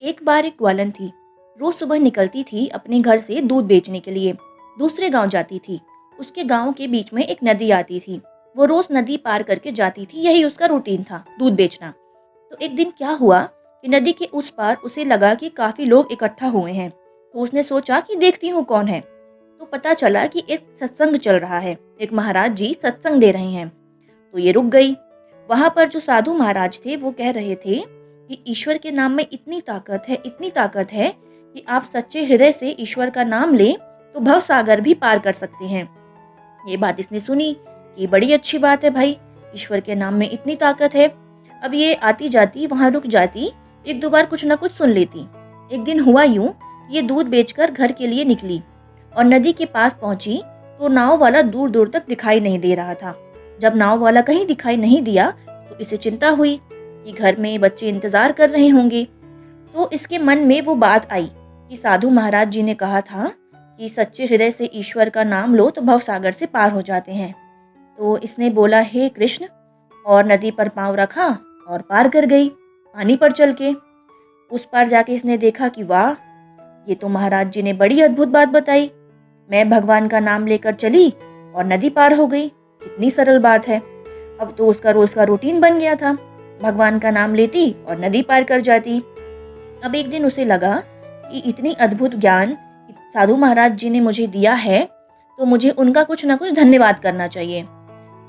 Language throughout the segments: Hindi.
एक बार एक ग्वालन थी। रोज सुबह निकलती थी अपने घर से दूध बेचने के लिए। दूसरे गांव जाती थी। उसके गांव के बीच में एक नदी आती थी। वो रोज नदी पार करके जाती थी, यही उसका रूटीन था, दूध बेचना। तो एक दिन क्या हुआ कि नदी के उस पार उसे लगा कि काफी लोग इकट्ठा हुए हैं। तो उसने सोचा कि देखती हूँ कौन है। तो पता चला कि एक सत्संग चल रहा है, एक महाराज जी सत्संग दे रहे हैं। तो ये रुक गई। वहां पर जो साधु महाराज थे वो कह रहे थे कि ईश्वर के नाम में इतनी ताकत है, इतनी ताकत है कि आप सच्चे हृदय से ईश्वर का नाम लें तो भव सागर भी पार कर सकते हैं। ये बात इसने सुनी कि बड़ी अच्छी बात है भाई, ईश्वर के नाम में इतनी ताकत है। अब ये आती जाती वहां रुक जाती, एक दो बार कुछ ना कुछ सुन लेती। एक दिन हुआ यूं, ये दूध बेचकर घर के लिए निकली और नदी के पास पहुंची तो नाव वाला दूर दूर तक दिखाई नहीं दे रहा था। जब नाव वाला कहीं दिखाई नहीं दिया तो इसे चिंता हुई कि घर में बच्चे इंतजार कर रहे होंगे। तो इसके मन में वो बात आई कि साधु महाराज जी ने कहा था कि सच्चे हृदय से ईश्वर का नाम लो तो भव सागर से पार हो जाते हैं। तो इसने बोला हे कृष्ण, और नदी पर पांव रखा और पार कर गई पानी पर चल के। उस पार जाके इसने देखा कि वाह, ये तो महाराज जी ने बड़ी अद्भुत बात बताई। मैं भगवान का नाम लेकर चली और नदी पार हो गई, कितनी सरल बात है। अब तो उसका रोज का रूटीन बन गया था, भगवान का नाम लेती और नदी पार कर जाती। अब एक दिन उसे लगा कि इतनी अद्भुत ज्ञान साधु महाराज जी ने मुझे दिया है तो मुझे उनका कुछ ना कुछ धन्यवाद करना चाहिए।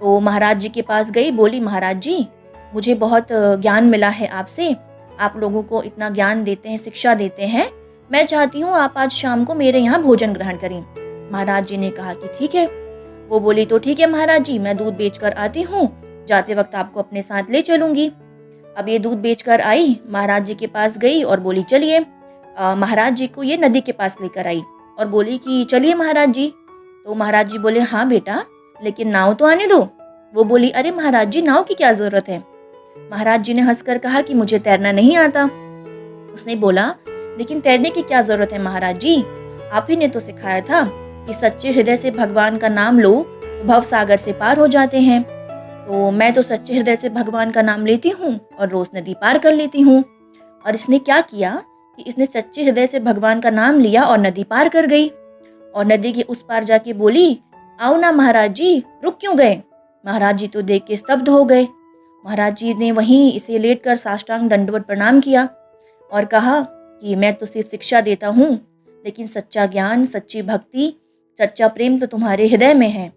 तो महाराज जी के पास गई, बोली महाराज जी, मुझे बहुत ज्ञान मिला है आपसे, आप लोगों को इतना ज्ञान देते हैं, शिक्षा देते हैं, मैं चाहती हूँ आप आज शाम को मेरे यहाँ भोजन ग्रहण करें। महाराज जी ने कहा कि ठीक है। वो बोली तो ठीक है महाराज जी, मैं दूध बेचकर आती हूँ, जाते वक्त आपको अपने साथ ले चलूंगी। अब ये दूध बेचकर आई, महाराज जी के पास गई और बोली चलिए। महाराज जी को ये नदी के पास लेकर आई और बोली कि चलिए महाराज जी। तो महाराज जी बोले हाँ बेटा, लेकिन नाव तो आने दो। वो बोली अरे महाराज जी, नाव की क्या जरूरत है। महाराज जी ने हंसकर कहा कि मुझे तैरना नहीं आता। उसने बोला लेकिन तैरने की क्या जरूरत है महाराज जी, आप ही ने तो सिखाया था कि सच्चे हृदय से भगवान का नाम लो तो भव सागर से पार हो जाते हैं। तो मैं तो सच्चे हृदय से भगवान का नाम लेती हूँ और रोज नदी पार कर लेती हूँ। और इसने क्या किया कि इसने सच्चे हृदय से भगवान का नाम लिया और नदी पार कर गई। और नदी के उस पार जाके बोली आओ ना महाराज जी, रुक क्यों गए। महाराज जी तो देख के स्तब्ध हो गए। महाराज जी ने वहीं इसे लेटकर साष्टांग दंडवत प्रणाम किया और कहा कि मैं तो सिर्फ शिक्षा देता हूँ, लेकिन सच्चा ज्ञान, सच्ची भक्ति, सच्चा प्रेम तो तुम्हारे हृदय में है।